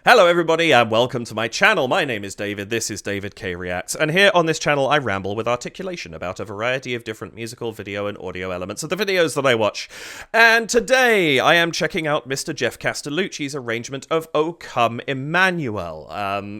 Hello everybody and welcome to my channel. My name is David, this is David K Reacts, and here on this channel I ramble with articulation about a variety of different musical, video and audio elements of the videos that I watch. And today I am checking out Mr. Geoff Castellucci's arrangement of O Come Emmanuel.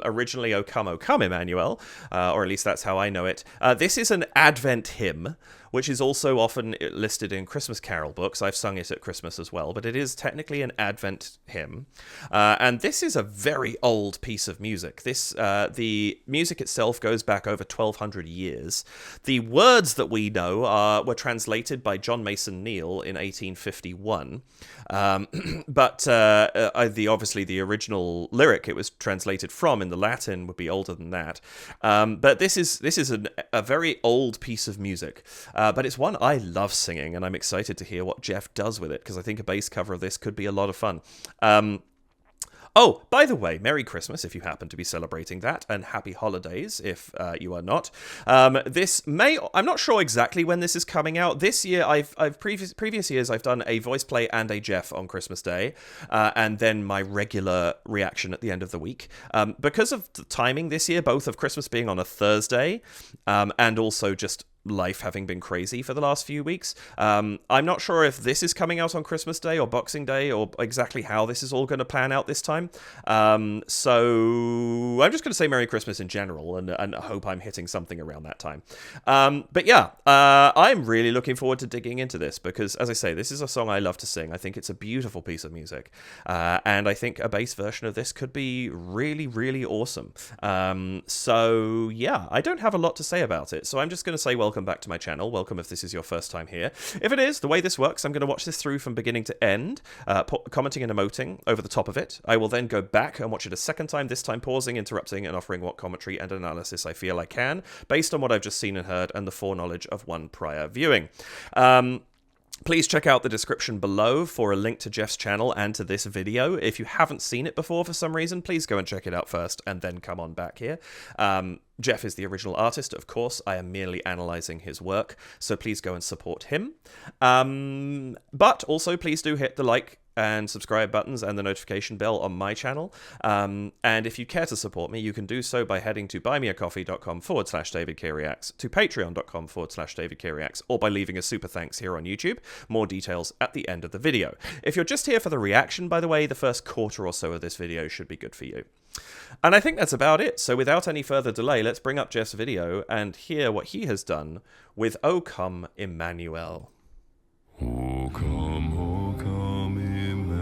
Originally O Come Emmanuel, or at least that's how I know it. This is an Advent hymn, which is also often listed in Christmas carol books. I've sung it at Christmas as well, but it is technically an Advent hymn. And this is a very old piece of music. The music itself goes back over 1,200 years. The words that we know were translated by John Mason Neale in 1851. But obviously the original lyric it was translated from in the Latin would be older than that. But this is a very old piece of music. But it's one I love singing, and I'm excited to hear what Geoff does with it, because I think a bass cover of this could be a lot of fun. Oh, by the way, Merry Christmas if you happen to be celebrating that, and Happy Holidays if you are not. I'm not sure exactly when this is coming out. This year, previous years, I've done a voice play and a Geoff on Christmas Day, and then my regular reaction at the end of the week. Because of the timing this year, both of Christmas being on a Thursday, and also just life having been crazy for the last few weeks. I'm not sure if this is coming out on Christmas Day or Boxing Day or exactly how this is all going to plan out this time. So I'm just going to say Merry Christmas in general and hope I'm hitting something around that time. But yeah, I'm really looking forward to digging into this because, as I say, this is a song I love to sing. I think it's a beautiful piece of music. And I think a bass version of this could be really, really awesome. So yeah, I don't have a lot to say about it. So I'm just going to say welcome back to my channel. Welcome if this is your first time here. If it is, the way this works, I'm going to watch this through from beginning to end, commenting and emoting over the top of it. I will then go back and watch it a second time, this time pausing, interrupting, and offering what commentary and analysis I feel I can, based on what I've just seen and heard and the foreknowledge of one prior viewing. Please check out the description below for a link to Geoff's channel and to this video. If you haven't seen it before for some reason, please go and check it out first and then come on back here. Geoff is the original artist, of course. I am merely analysing his work, so please go and support him. But also, please do hit the like and subscribe buttons and the notification bell on my channel. And if you care to support me, you can do so by heading to buymeacoffee.com/DavidKReacts, to patreon.com/DavidKReacts, or by leaving a super thanks here on YouTube. More details at the end of the video. If you're just here for the reaction, by the way, the first quarter or so of this video should be good for you. And I think that's about it. So without any further delay, let's bring up Geoff's video and hear what he has done with O Come Emmanuel. O come Emmanuel,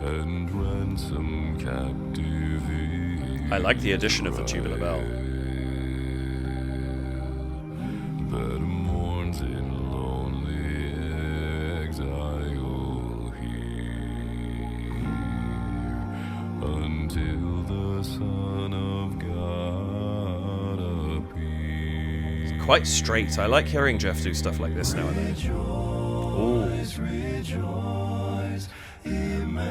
and ransom captive. I like the addition of the tubular bell. That mourns in lonely exile here, until the Son of God appears. It's quite straight. I like hearing Geoff do stuff like this now and then. Rejoice, rejoice, Emmanuel.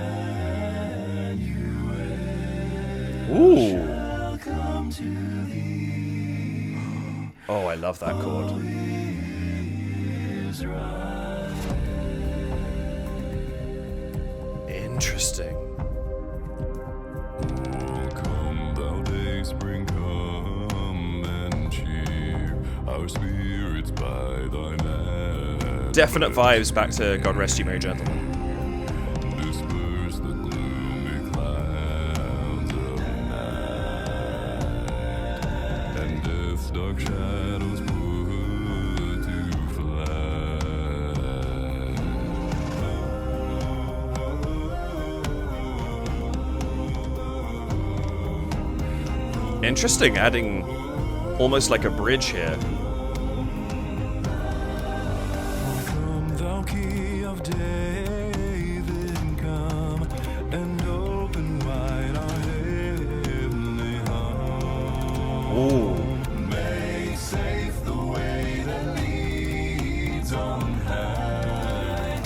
Ooh. Come to thee. Oh, I love that chord. Interesting. Oh, come thou day spring, come and cheer our spirits by thy name. Definite vibes back to God Rest You Merry Gentlemen. Disperse the gloomy clouds of night, and death's dark shadows put to flight. Interesting, adding almost like a bridge here. Come thou Key of David, come and open wide our heavenly home. Ooh. Make safe the way that leads on high,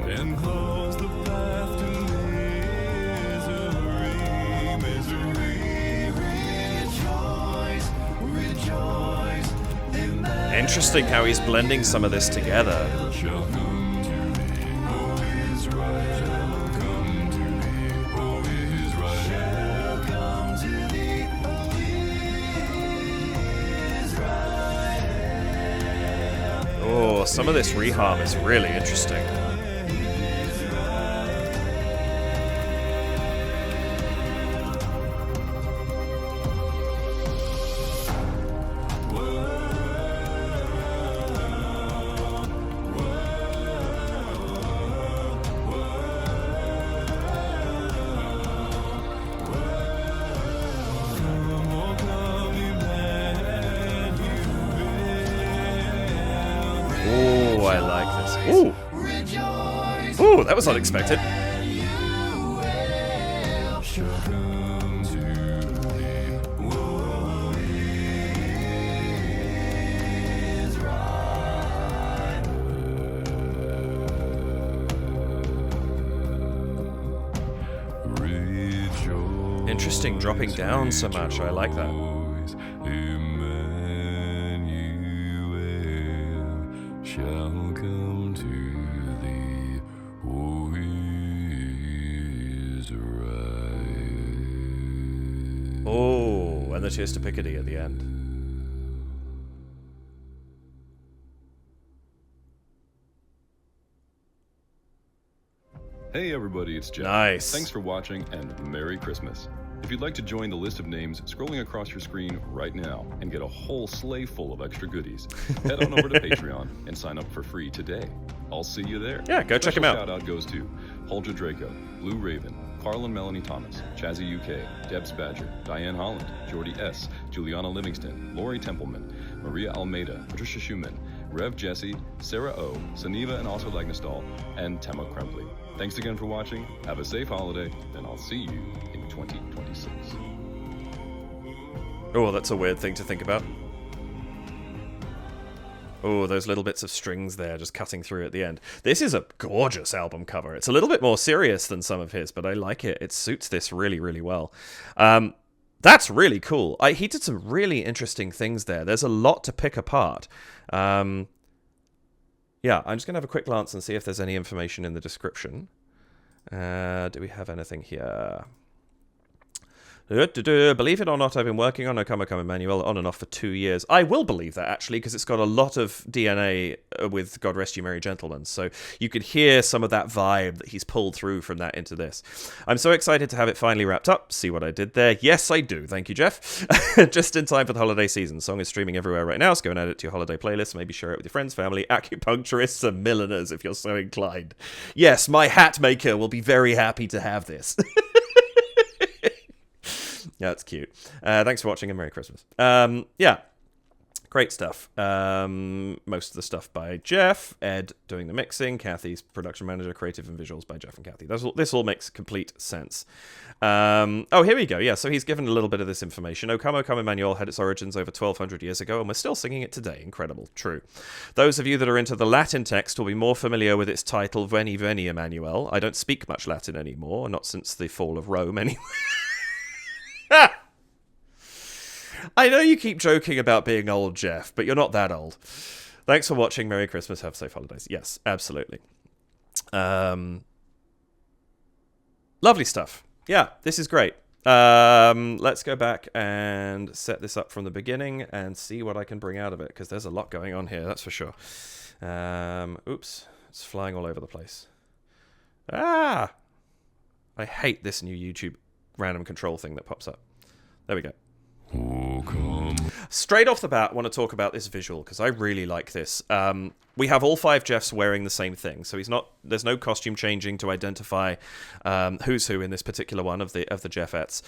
and close the path to misery. Rejoice, rejoice, Emmanuel. Interesting how he's blending some of this together. Shall come to right. Shall come to thee, oh, is right. Shall come to thee, oh, is right. Oh, some of this reharm is really interesting. Oh, I like this. Ooh. Ooh, that was unexpected. Interesting dropping down so much. I like that. Emmanuel shall come to thee, oh, is right. Oh, and the cheers to Picardy at the end. Hey everybody, it's Jeff. Nice. Thanks for watching and Merry Christmas. If you'd like to join the list of names scrolling across your screen right now and get a whole sleigh full of extra goodies, head on over to Patreon and sign up for free today. I'll see you there. Yeah, go check him out. Shout out goes to Holger Draco, Blue Raven, Carl and Melanie Thomas, Chazzy UK, Debs Badger, Diane Holland, Jordy S., Juliana Livingston, Lori Templeman, Maria Almeida, Patricia Schumann, Rev Jesse, Sarah O., Saniva and also Lagnastall, and Tema Krempley. Thanks again for watching, have a safe holiday, and I'll see you in 2026. Oh, that's a weird thing to think about. Oh, those little bits of strings there just cutting through at the end. This is a gorgeous album cover. It's a little bit more serious than some of his, but I like it. It suits this really, really well. That's really cool. He did some really interesting things there. There's a lot to pick apart. Yeah, I'm just going to have a quick glance and see if there's any information in the description. Do we have anything here? Believe it or not, I've been working on Come Emmanuel on and off for 2 years. I will believe that, actually, because it's got a lot of DNA with God Rest You Merry Gentlemen. So you could hear some of that vibe that he's pulled through from that into this. I'm so excited to have it finally wrapped up. See what I did there? Yes, I do. Thank you, Jeff. Just in time for the holiday season. The song is streaming everywhere right now, so go and add it to your holiday playlist. Maybe share it with your friends, family, acupuncturists, and milliners if you're so inclined. Yes, my hat maker will be very happy to have this. Yeah, it's cute. Thanks for watching and Merry Christmas. Yeah, great stuff. Most of the stuff by Jeff, Ed doing the mixing, Kathy's production manager, creative and visuals by Jeff and Kathy. This all makes complete sense. Oh, here we go. Yeah, so he's given a little bit of this information. O Come Emmanuel had its origins over 1,200 years ago, and we're still singing it today. Incredible. True. Those of you that are into the Latin text will be more familiar with its title, Veni Veni Emmanuel. I don't speak much Latin anymore, not since the fall of Rome anyway. I know you keep joking about being old, Jeff, but you're not that old. Thanks for watching. Merry Christmas. Have safe holidays. Yes, absolutely. Lovely stuff. Yeah, this is great. Let's go back and set this up from the beginning and see what I can bring out of it, because there's a lot going on here, that's for sure. Oops, it's flying all over the place. I hate this new YouTube random control thing that pops up. There we go. Oh, come. Straight off the bat, I want to talk about this visual because I really like this. We have all 5 Jeffs wearing the same thing, so there's no costume changing to identify who's who in this particular one of the Jeffettes.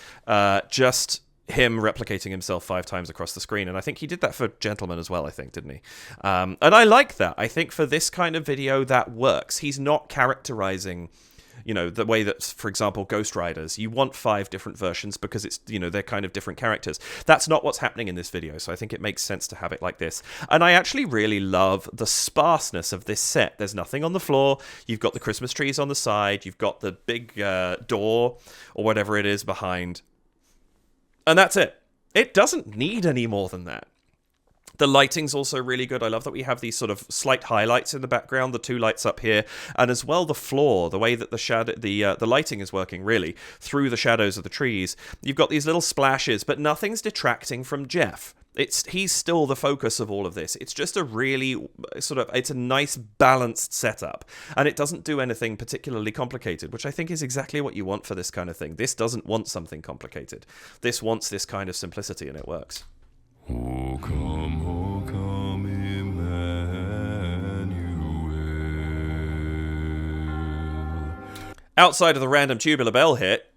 Just him replicating himself 5 times across the screen, and I think he did that for Gentleman as well, I think, didn't he? And I like that. I think for this kind of video, that works. He's not characterizing, you know, the way that, for example, Ghost Riders, you want 5 different versions because it's, you know, they're kind of different characters. That's not what's happening in this video, so I think it makes sense to have it like this. And I actually really love the sparseness of this set. There's nothing on the floor. You've got the Christmas trees on the side. You've got the big door or whatever it is behind. And that's it. It doesn't need any more than that. The lighting's also really good. I love that we have these sort of slight highlights in the background, the 2 lights up here, and as well the floor, the way that the lighting is working really through the shadows of the trees. You've got these little splashes, but nothing's detracting from Geoff. He's still the focus of all of this. It's just a really it's a nice balanced setup, and it doesn't do anything particularly complicated, which I think is exactly what you want for this kind of thing. This doesn't want something complicated. This wants this kind of simplicity, and it works. Oh come, Emmanuel. Outside of the random tubular bell hit,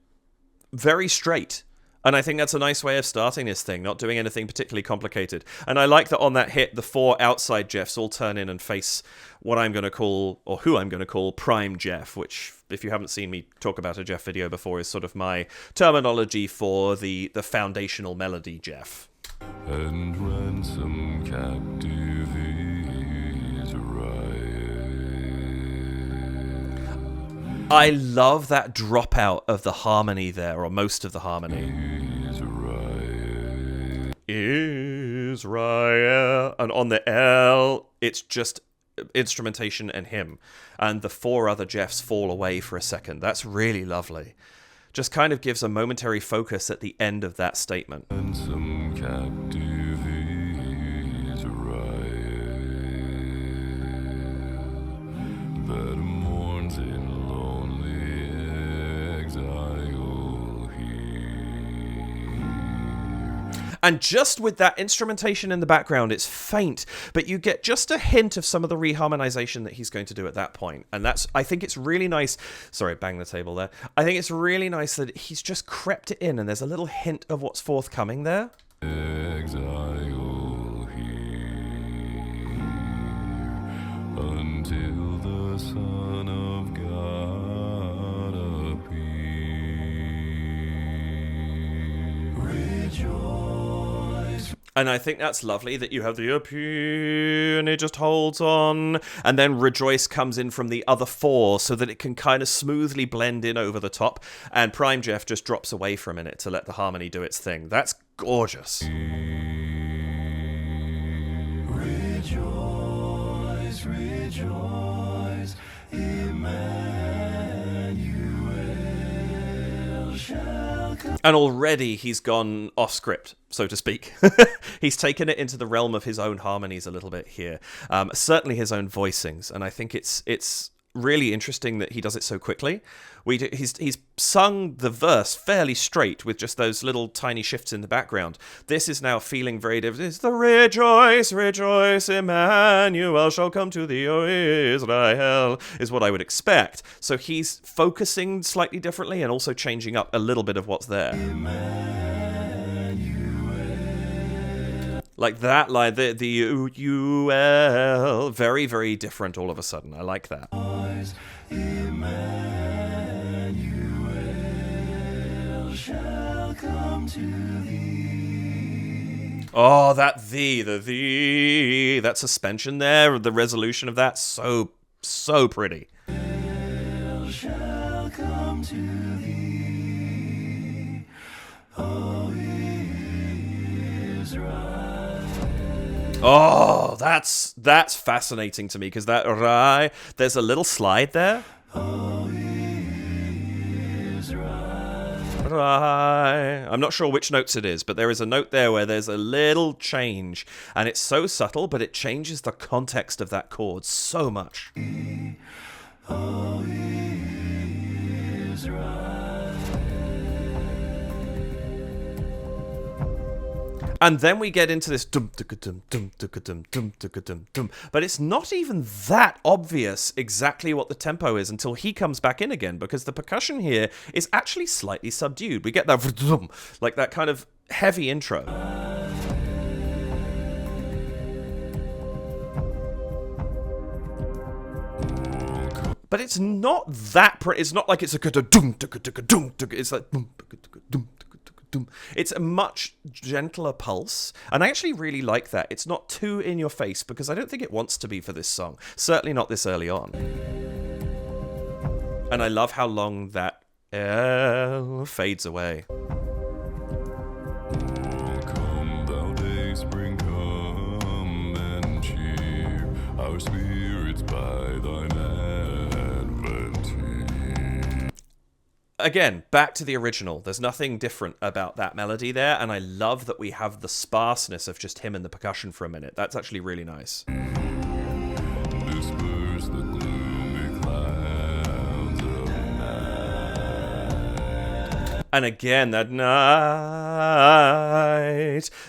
very straight. And I think that's a nice way of starting this thing, not doing anything particularly complicated. And I like that on that hit, the 4 outside Geoffs all turn in and face what I'm going to call, or who I'm going to call, Prime Geoff, which, if you haven't seen me talk about a Geoff video before, is sort of my terminology for the foundational melody Geoff. And ransom captive Israel. I love that dropout of the harmony there, or most of the harmony. Israel. And on the L, it's just instrumentation and hymn. And the 4 other Geoffs fall away for a second. That's really lovely. Just kind of gives a momentary focus at the end of that statement. Ransom captive Israel that mourns in lonely exile here. And just with that instrumentation in the background, it's faint, but you get just a hint of some of the reharmonization that he's going to do at that point. And I think it's really nice. Sorry, bang the table there. I think it's really nice that he's just crept it in, and there's a little hint of what's forthcoming there. Exile here until the Son of God appear. Rejoice. And I think that's lovely that you have the appear, and it just holds on, and then rejoice comes in from the other 4 so that it can kind of smoothly blend in over the top, and Prime Geoff just drops away for a minute to let the harmony do its thing. That's gorgeous. Rejoice, rejoice, Emmanuel shall come. And already he's gone off script, so to speak. He's taken it into the realm of his own harmonies a little bit here. Certainly his own voicings, and I think it's really interesting that he does it so quickly. He's sung the verse fairly straight with just those little tiny shifts in the background. This is now feeling very different. It's the rejoice, rejoice, Emmanuel shall come to thee, O Israel, is what I would expect. So he's focusing slightly differently and also changing up a little bit of what's there. Like that line, the U-L, very, very different all of a sudden. I like that. Emmanuel shall come to thee. Oh, the thee, that suspension there, the resolution of that, so pretty. Shall come to thee, O Israel. Oh, that's fascinating to me, because that rai, there's a little slide there. Rai. I'm not sure which notes it is, but there is a note there where there's a little change, and it's so subtle, but it changes the context of that chord so much. O Israel. And then we get into this dum dum dum dum dum dum dum, but it's not even that obvious exactly what the tempo is until he comes back in again, because the percussion here is actually slightly subdued. We get that like that kind of heavy intro. But it's not that. It's not like it's a dum. It's like dum. It's a much gentler pulse, and I actually really like that. It's not too in your face, because I don't think it wants to be for this song. Certainly not this early on. And I love how long that L fades away. Come thou day spring, come again, back to the original. There's nothing different about that melody there, and I love that we have the sparseness of just him and the percussion for a minute. That's actually really nice. Disperse the gloomy clouds of night. And again, that night,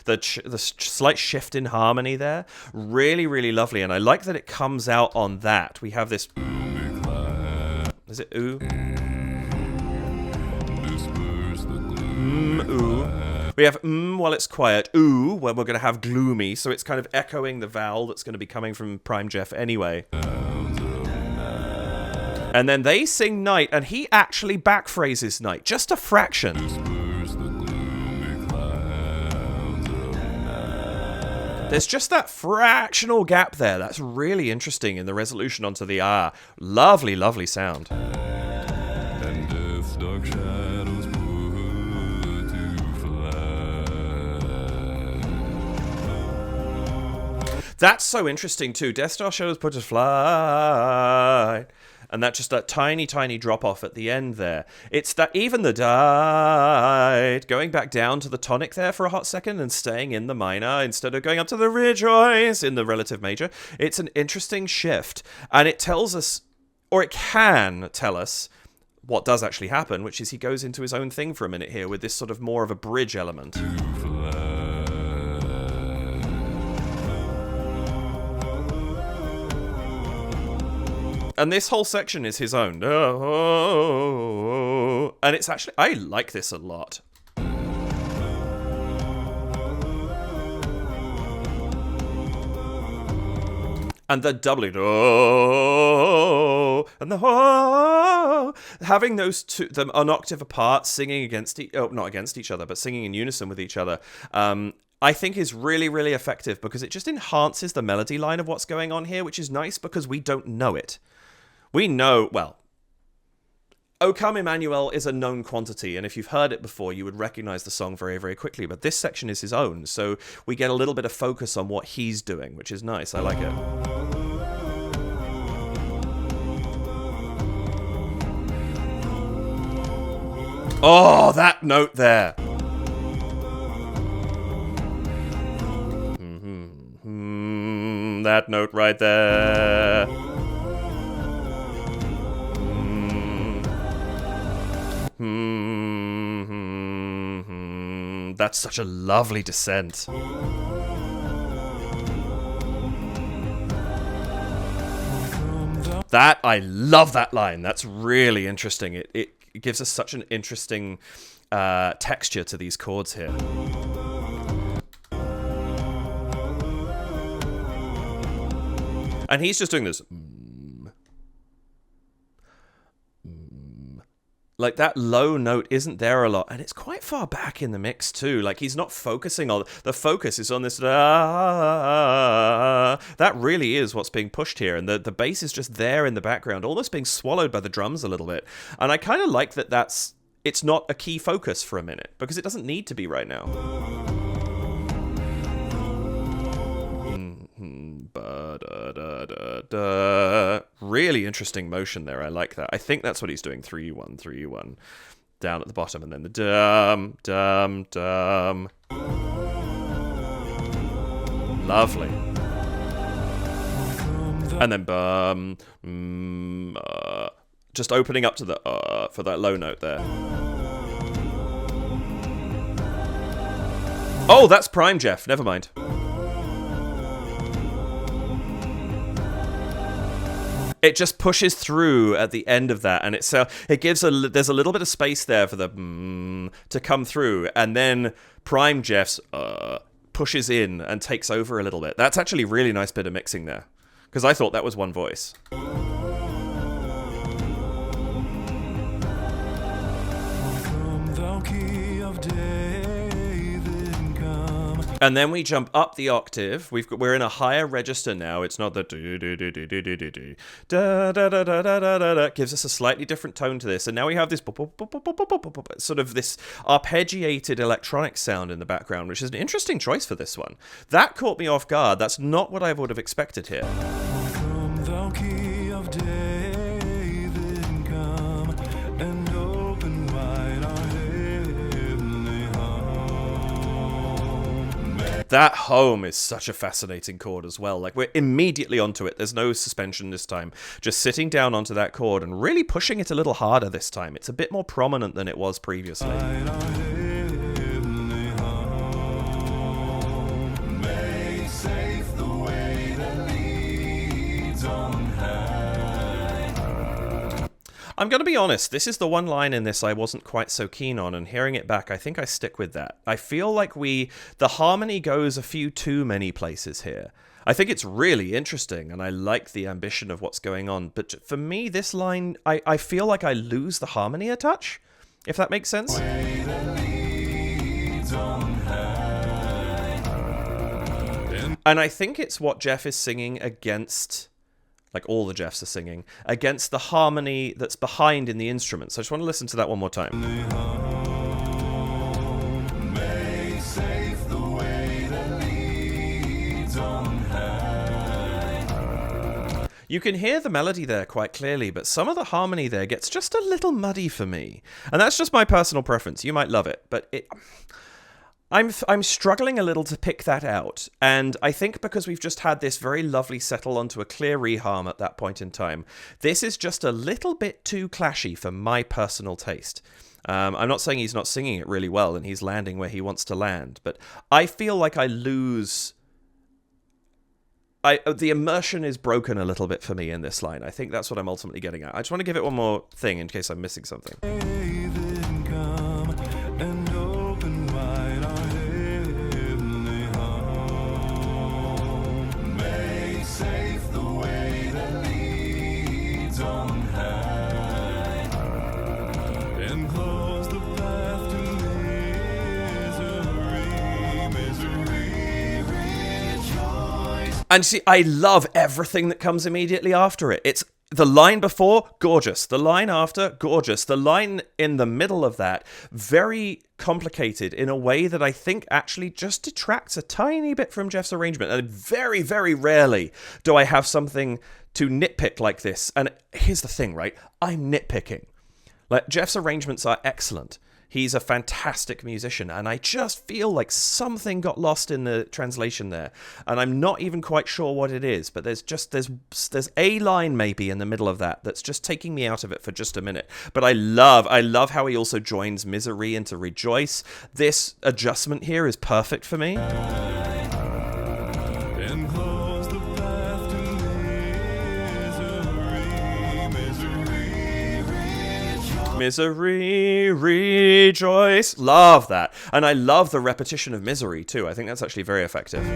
the slight shift in harmony there, really, really lovely. And I like that it comes out on that. We have this. Is it ooh? Ooh. We have while it's quiet, ooh, when we're going to have gloomy, so it's kind of echoing the vowel that's going to be coming from Prime Geoff anyway. And then they sing night, and he actually backphrases night, just a fraction. There's just that fractional gap there. That's really interesting in the resolution onto the ah. Lovely, lovely sound. And death's dark shadows put to flight. That's so interesting too. Death Star shows put to flight. And that's just that tiny, tiny drop off at the end there. It's that even the died, going back down to the tonic there for a hot second and staying in the minor instead of going up to the rejoice in the relative major. It's an interesting shift. And it tells us, or it can tell us, what does actually happen, which is he goes into his own thing for a minute here with this sort of more of a bridge element. And this whole section is his own. And it's actually, I like this a lot. And the doubly do and the ho, having those two, them an octave apart, singing against not against each other, but singing in unison with each other. I think is really, really effective because it just enhances the melody line of what's going on here, which is nice because we don't know it. We know, well, O Come Emmanuel is a known quantity, and if you've heard it before, you would recognize the song very, very quickly, but this section is his own, so we get a little bit of focus on what he's doing, which is nice. I like it. Oh, that note there. That note right there. That's such a lovely descent. That, I love that line. That's really interesting. It gives us such an interesting texture to these chords here. And he's just doing this. Like, that low note isn't there a lot. And it's quite far back in the mix, too. Like, he's not focusing on... The focus is on this... That really is what's being pushed here. And the bass is just there in the background, almost being swallowed by the drums a little bit. And I kind of like that that's... It's not a key focus for a minute, because it doesn't need to be right now. Really interesting motion there. I like that. I think that's what he's doing. 3-1, 3-1. Down at the bottom, and then the dum, dum, dum. Lovely. And then bum, just opening up to the for that low note there. Oh, that's Prime Geoff. Never mind. It just pushes through at the end of that, and it gives there's a little bit of space there for the to come through, and then Prime Geoff's pushes in and takes over a little bit. That's actually a really nice bit of mixing there, because I thought that was one voice. And then we jump up the octave. We're in a higher register now. It's not the do do do do do do do do da da da da da da da. Gives us a slightly different tone to this. And now we have this sort of this arpeggiated electronic sound in the background, which is an interesting choice for this one. That caught me off guard. That's not what I would have expected here. Thou key of David, come and open That home is such a fascinating chord as well. Like, we're immediately onto it. There's no suspension this time. Just sitting down onto that chord and really pushing it a little harder this time. It's a bit more prominent than it was previously. I'm going to be honest, this is the one line in this I wasn't quite so keen on, and hearing it back, I think I stick with that. I feel like the harmony goes a few too many places here. I think it's really interesting, and I like the ambition of what's going on, but for me, this line, I feel like I lose the harmony a touch, if that makes sense. And I think it's what Geoff is singing against... like all the Geoffs are singing, against the harmony that's behind in the instruments. So I just want to listen to that one more time. You can hear the melody there quite clearly, but some of the harmony there gets just a little muddy for me. And that's just my personal preference. You might love it, but I'm struggling a little to pick that out, and I think because we've just had this very lovely settle onto a clear reharm at that point in time, this is just a little bit too clashy for my personal taste. I'm not saying he's not singing it really well and he's landing where he wants to land, but I feel like I lose... the immersion is broken a little bit for me in this line. I think that's what I'm ultimately getting at. I just want to give it one more thing in case I'm missing something. And see, I love everything that comes immediately after it. It's the line before, gorgeous. The line after, gorgeous. The line in the middle of that, very complicated in a way that I think actually just detracts a tiny bit from Geoff's arrangement. And very, very rarely do I have something to nitpick like this. And here's the thing, right? I'm nitpicking. Like, Geoff's arrangements are excellent. He's a fantastic musician, and I just feel like something got lost in the translation there, and I'm not even quite sure what it is, but there's a line maybe in the middle of that that's just taking me out of it for just a minute. But I love how he also joins misery into rejoice. This adjustment here is perfect for me. Misery, rejoice. Love that. And I love the repetition of misery too. I think that's actually very effective.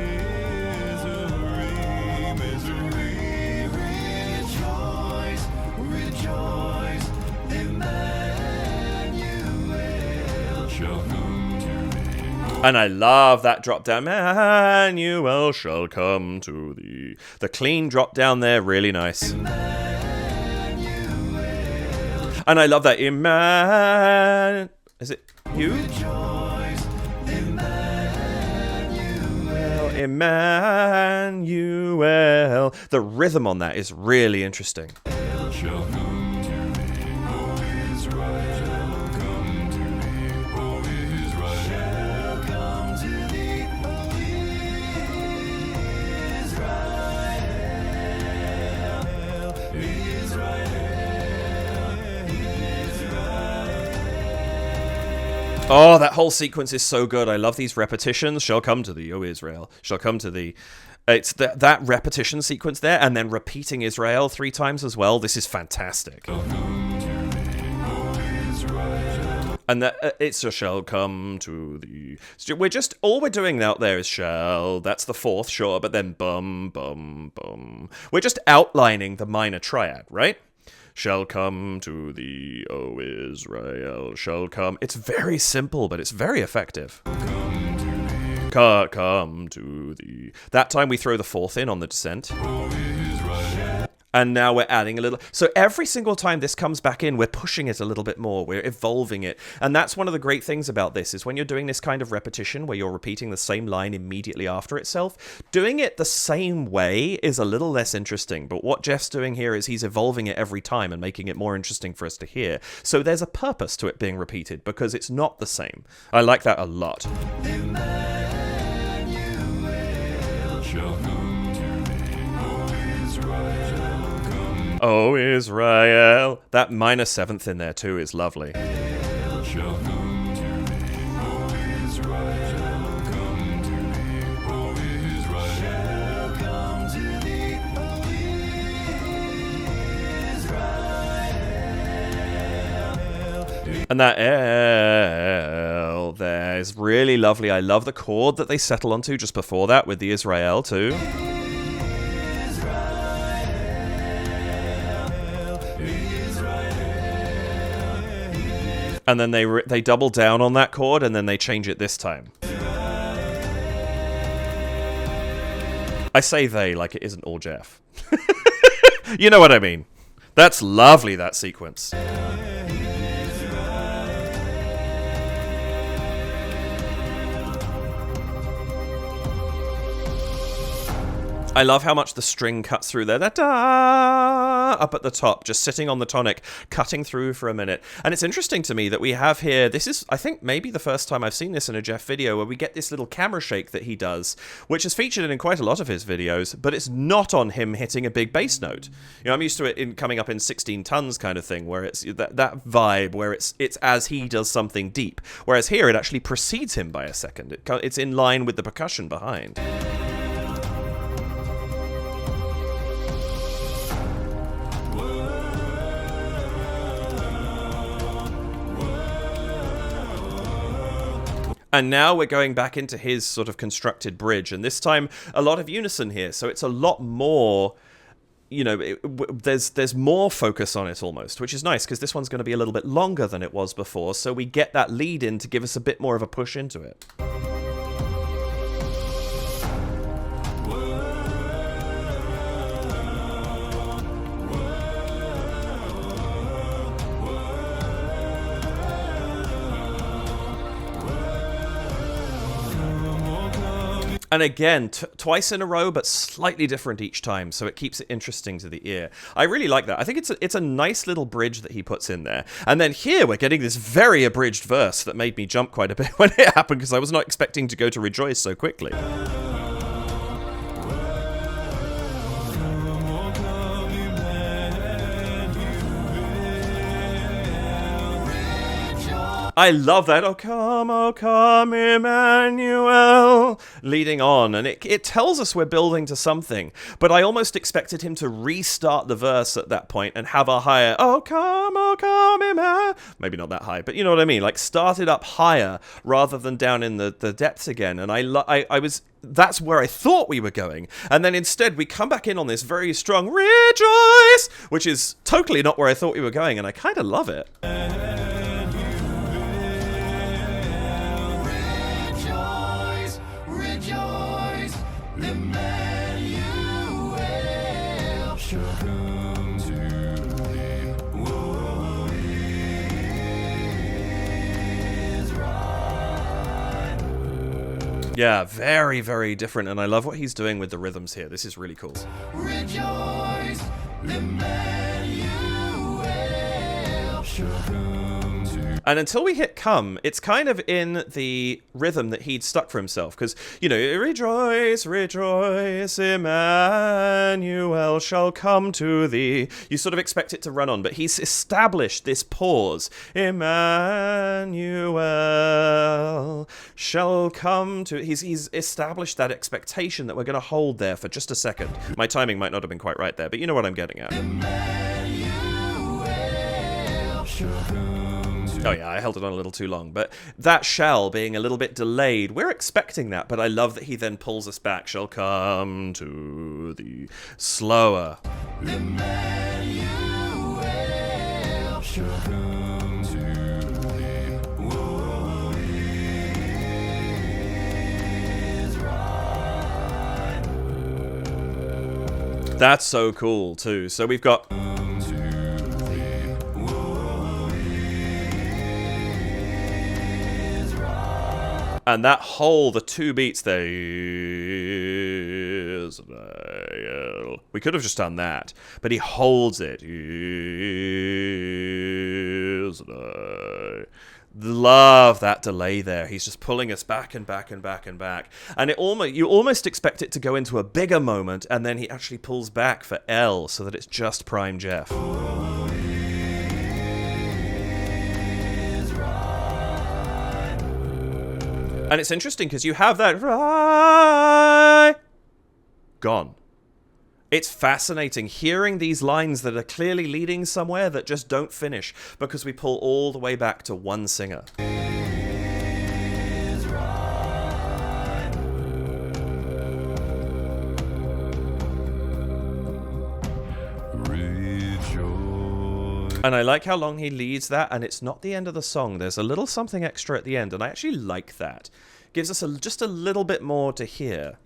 And I love that drop down. Emmanuel shall come to thee. The clean drop down there, really nice. And I love that Is it you? Emmanuel. The rhythm on that is really interesting. Oh, that whole sequence is so good. I love these repetitions. Shall come to thee, O Israel. Shall come to thee. It's that repetition sequence there, and then repeating Israel 3 times as well. This is fantastic. And that it's a shall come to thee. So all we're doing out there is shall. That's the 4th, sure, but then bum, bum, bum. We're just outlining the minor triad, right? Shall come to thee, O Israel, shall come. It's very simple, but it's very effective. Come to thee. That time we throw the 4th in on the descent. And now we're adding a little... So every single time this comes back in, we're pushing it a little bit more. We're evolving it. And that's one of the great things about this, is when you're doing this kind of repetition, where you're repeating the same line immediately after itself, doing it the same way is a little less interesting. But what Geoff's doing here is he's evolving it every time and making it more interesting for us to hear. So there's a purpose to it being repeated, because it's not the same. I like that a lot. Emmanuel. Oh, Israel. That minor seventh in there, too, is lovely. Shall come to thee, O Israel, come to thee, O Israel. Shall come to thee, O Israel. And that L there is really lovely. I love the chord that they settle onto just before that with the Israel, too. And then they double down on that chord, and then they change it this time. I say they like it isn't all Geoff. You know what I mean. That's lovely, that sequence. I love how much the string cuts through there. Da-da! Up at the top, just sitting on the tonic, cutting through for a minute. And it's interesting to me that we have here, this is, I think, maybe the first time I've seen this in a Geoff video, where we get this little camera shake that he does, which is featured in quite a lot of his videos, but it's not on him hitting a big bass note. You know, I'm used to it in coming up in 16 tons kind of thing, where it's that vibe, where it's as he does something deep. Whereas here, it actually precedes him by a second. It's in line with the percussion behind. And now we're going back into his sort of constructed bridge, and this time a lot of unison here, so it's a lot more, you know, there's more focus on it almost, which is nice, because this one's going to be a little bit longer than it was before, so we get that lead in to give us a bit more of a push into it. And again, twice in a row, but slightly different each time, so it keeps it interesting to the ear. I really like that. I think it's a nice little bridge that he puts in there. And then here we're getting this very abridged verse that made me jump quite a bit when it happened, because I was not expecting to go to Rejoice so quickly. I love that, oh come Emmanuel, leading on, and it tells us we're building to something, but I almost expected him to restart the verse at that point and have a higher, oh come Emmanuel, maybe not that high, but you know what I mean, like start it up higher rather than down in the depths again, and that's where I thought we were going, and then instead we come back in on this very strong rejoice, which is totally not where I thought we were going, and I kind of love it. Yeah, very, very different, and I love what he's doing with the rhythms here. This is really cool. Rejoice, Emmanuel shall come to. And until we hit Come, it's kind of in the rhythm that he'd stuck for himself, because, you know, rejoice, rejoice, Emmanuel shall come to thee. You sort of expect it to run on, but he's established this pause. Emmanuel shall come to... He's established that expectation that we're going to hold there for just a second. My timing might not have been quite right there, but you know what I'm getting at. Emmanuel shall come. Oh yeah, I held it on a little too long, but that shall being a little bit delayed, we're expecting that, but I love that he then pulls us back. Shall come to the slower. Emmanuel shall come to thee. That's so cool too. So we've got... And that whole, the two beats there, Israel. We could have just done that, but he holds it. Israel. Love love that delay there. He's just pulling us back and back and back and back. And you almost expect it to go into a bigger moment, and then he actually pulls back for L so that it's just prime Geoff. And it's interesting because you have that right gone. It's fascinating hearing these lines that are clearly leading somewhere that just don't finish because we pull all the way back to one singer. And I like how long he leads that, and it's not the end of the song. There's a little something extra at the end, and I actually like that. Gives us just a little bit more to hear.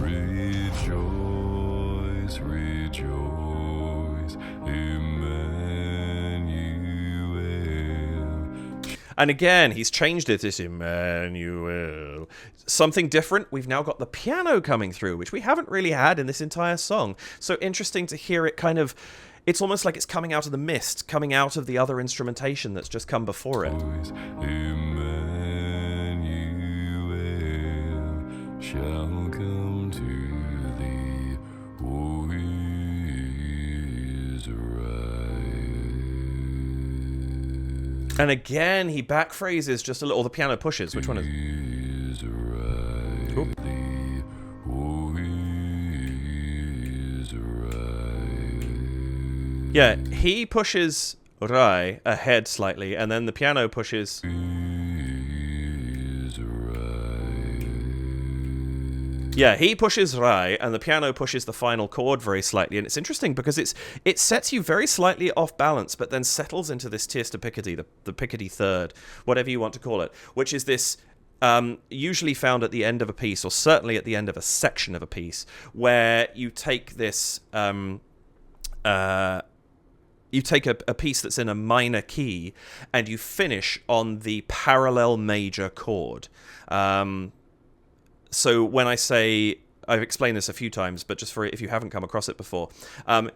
Rejoice, rejoice, Emmanuel. And again, he's changed it, this Emmanuel. Something different, we've now got the piano coming through, which we haven't really had in this entire song. So interesting to hear it kind of, it's almost like it's coming out of the mist, coming out of the other instrumentation that's just come before it. Emmanuel shall come to thee, O Israel. And again, he backphrases just a little, or the piano pushes. Which one is? Israel, thee, O Israel. Yeah, he pushes Rai ahead slightly, and then the piano pushes. Yeah, he pushes Rai, and the piano pushes the final chord very slightly, and it's interesting because it sets you very slightly off balance, but then settles into this tierce to Picardy, the Picardy third, whatever you want to call it, which is this usually found at the end of a piece, or certainly at the end of a section of a piece, where you take this you take a piece that's in a minor key, and you finish on the parallel major chord. So when I say, I've explained this a few times, but just for if you haven't come across it before,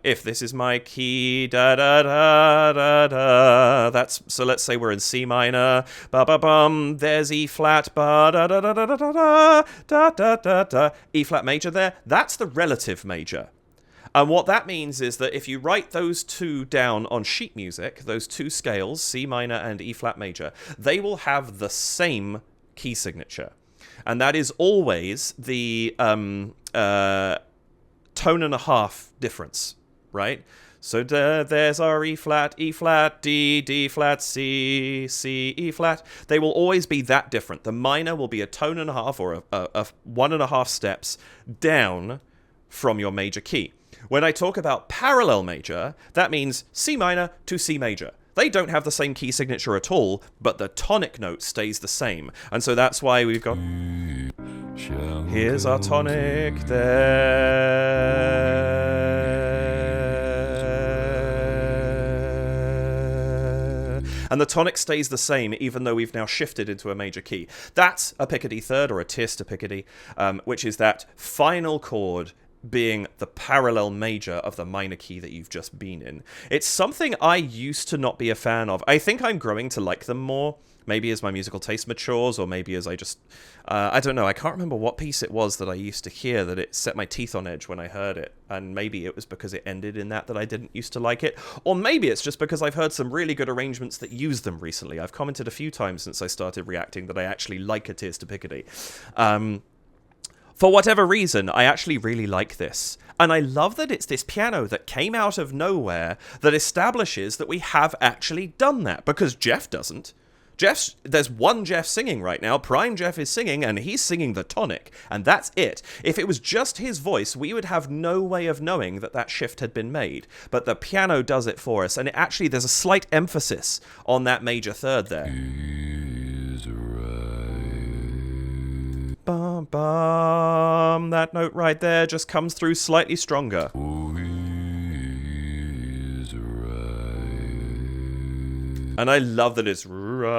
if this is my key, da da da da da, that's, so let's say we're in C minor, ba ba bum, there's E flat, ba da da da da da da da da da da, E flat major there, that's the relative major. And what that means is that if you write those two down on sheet music, those two scales, C minor and E flat major, they will have the same key signature. And that is always the tone and a half difference, right? So there's our E flat, D flat, C, E flat. They will always be that different. The minor will be a tone and a half, or a 1.5 steps down from your major key. When I talk about parallel major, that means C minor to C major. They don't have the same key signature at all, but the tonic note stays the same. And so that's why we've got... Here's our tonic there. And the tonic stays the same, even though we've now shifted into a major key. That's a Picardy third, or a tierce to Picardy, which is that final chord being the parallel major of the minor key that you've just been in. It's something I used to not be a fan of. I think I'm growing to like them more, maybe as my musical taste matures, or maybe as I just... I don't know, I can't remember what piece it was that I used to hear that it set my teeth on edge when I heard it, and maybe it was because it ended in that I didn't used to like it, or maybe it's just because I've heard some really good arrangements that use them recently. I've commented a few times since I started reacting that I actually like a tierce to Picardy. For whatever reason, I actually really like this. And I love that it's this piano that came out of nowhere that establishes that we have actually done that, because Geoff doesn't. There's one Geoff singing right now, prime Geoff is singing, and he's singing the tonic, and that's it. If it was just his voice, we would have no way of knowing that that shift had been made. But the piano does it for us, and it actually, there's a slight emphasis on that major third there. Bum, bum. That note right there just comes through slightly stronger. And I love that it's Rael,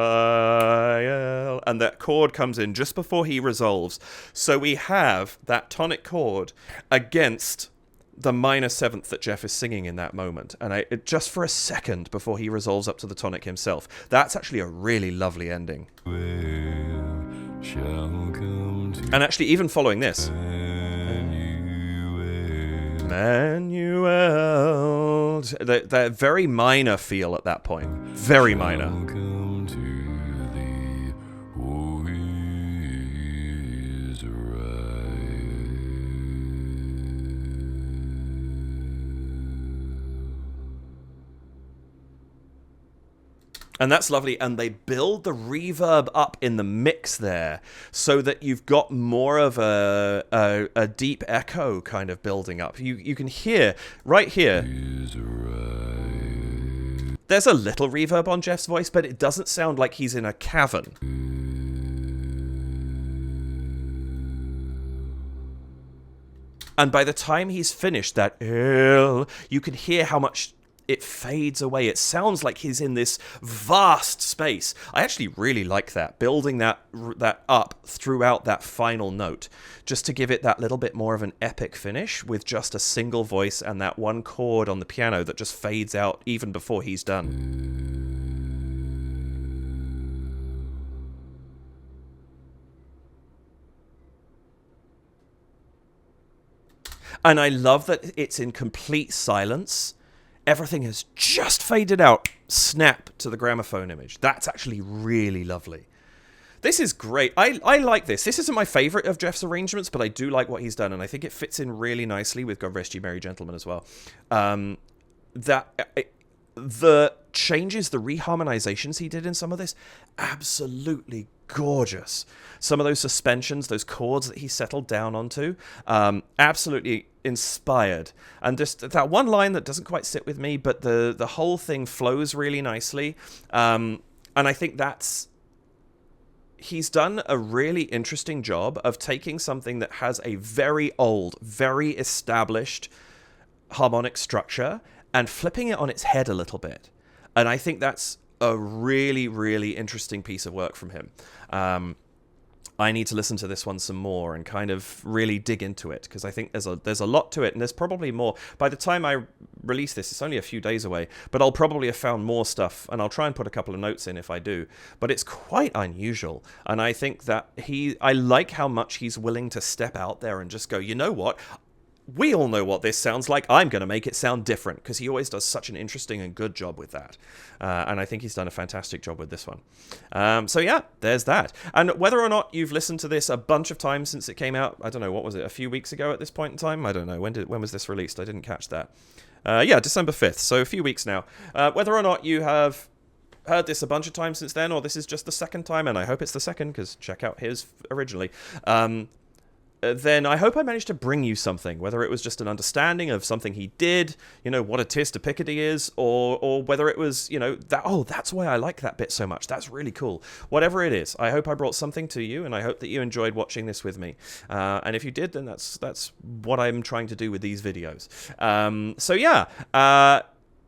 and that chord comes in just before he resolves. So we have that tonic chord against the minor seventh that Geoff is singing in that moment, and just for a second before he resolves up to the tonic himself. That's actually a really lovely ending. Shall come to And actually, even following this, Emmanuel, they're very minor feel at that point. Very minor. come to thee, O And that's lovely, and they build the reverb up in the mix there so that you've got more of a deep echo kind of building up. You can hear, right here, there's a little reverb on Geoff's voice, but it doesn't sound like he's in a cavern. And by the time he's finished that, you can hear how much it fades away. It sounds like he's in this vast space. I actually really like that, building that up throughout that final note, just to give it that little bit more of an epic finish with just a single voice and that one chord on the piano that just fades out even before he's done. And I love that it's in complete silence. Everything has just faded out. Snap to the gramophone image. That's actually really lovely. This is great. I like this. This isn't my favorite of Geoff's arrangements, but I do like what he's done, and I think it fits in really nicely with God Rest Ye Merry Gentlemen as well. The changes, the reharmonizations he did in some of this, absolutely gorgeous. Some of those suspensions, those chords that he settled down onto, absolutely inspired. And just that one line that doesn't quite sit with me, but the whole thing flows really nicely. And I think he's done a really interesting job of taking something that has a very old, very established harmonic structure and flipping it on its head a little bit. And I think that's a really, really interesting piece of work from him. I need to listen to this one some more and kind of really dig into it, because I think there's a lot to it, and there's probably more. By the time I release this, it's only a few days away, but I'll probably have found more stuff, and I'll try and put a couple of notes in if I do. But it's quite unusual, and I think that I like how much he's willing to step out there and just go, you know what? We all know what this sounds like. I'm going to make it sound different, because he always does such an interesting and good job with that. And I think he's done a fantastic job with this one. So yeah, there's that. And whether or not you've listened to this a bunch of times since it came out, I don't know, what was it, a few weeks ago at this point in time? I don't know. When was this released? I didn't catch that. Yeah, December 5th, so a few weeks now. Whether or not you have heard this a bunch of times since then, or this is just the second time, and I hope it's the second, because check out his originally, then I hope I managed to bring you something, whether it was just an understanding of something he did, what a Tis to Picardy is, or whether it was, that's why I like that bit so much. That's really cool. Whatever it is, I hope I brought something to you, and I hope that you enjoyed watching this with me. And if you did, then that's what I'm trying to do with these videos. So yeah,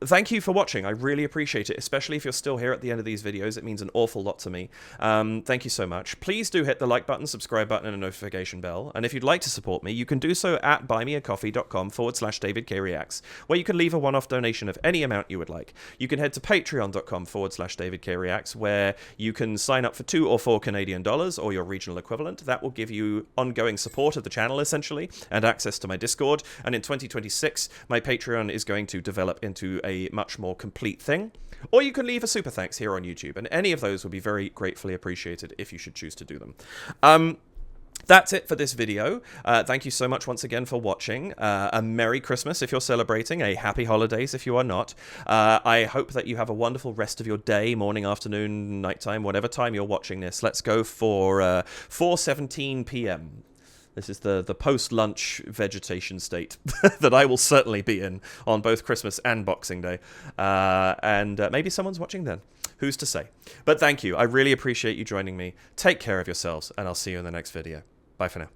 thank you for watching. I really appreciate it, especially if you're still here at the end of these videos. It means an awful lot to me. Thank you so much. Please do hit the like button, subscribe button, and a notification bell. And if you'd like to support me, you can do so at buymeacoffee.com/DavidKReacts, where you can leave a one-off donation of any amount you would like. You can head to patreon.com/DavidKReacts, where you can sign up for $2 or $4 Canadian dollars, or your regional equivalent. That will give you ongoing support of the channel, essentially, and access to my Discord. And in 2026, my Patreon is going to develop into a much more complete thing. Or you can leave a super thanks here on YouTube, and any of those would be very gratefully appreciated if you should choose to do them. That's it for this video. Thank you so much once again for watching. A Merry Christmas if you're celebrating, a Happy Holidays if you are not. I hope that you have a wonderful rest of your day, morning, afternoon, nighttime, whatever time you're watching this. Let's go for 4:17 p.m. This is the post-lunch vegetation state that I will certainly be in on both Christmas and Boxing Day. And maybe someone's watching then. Who's to say? But thank you. I really appreciate you joining me. Take care of yourselves, and I'll see you in the next video. Bye for now.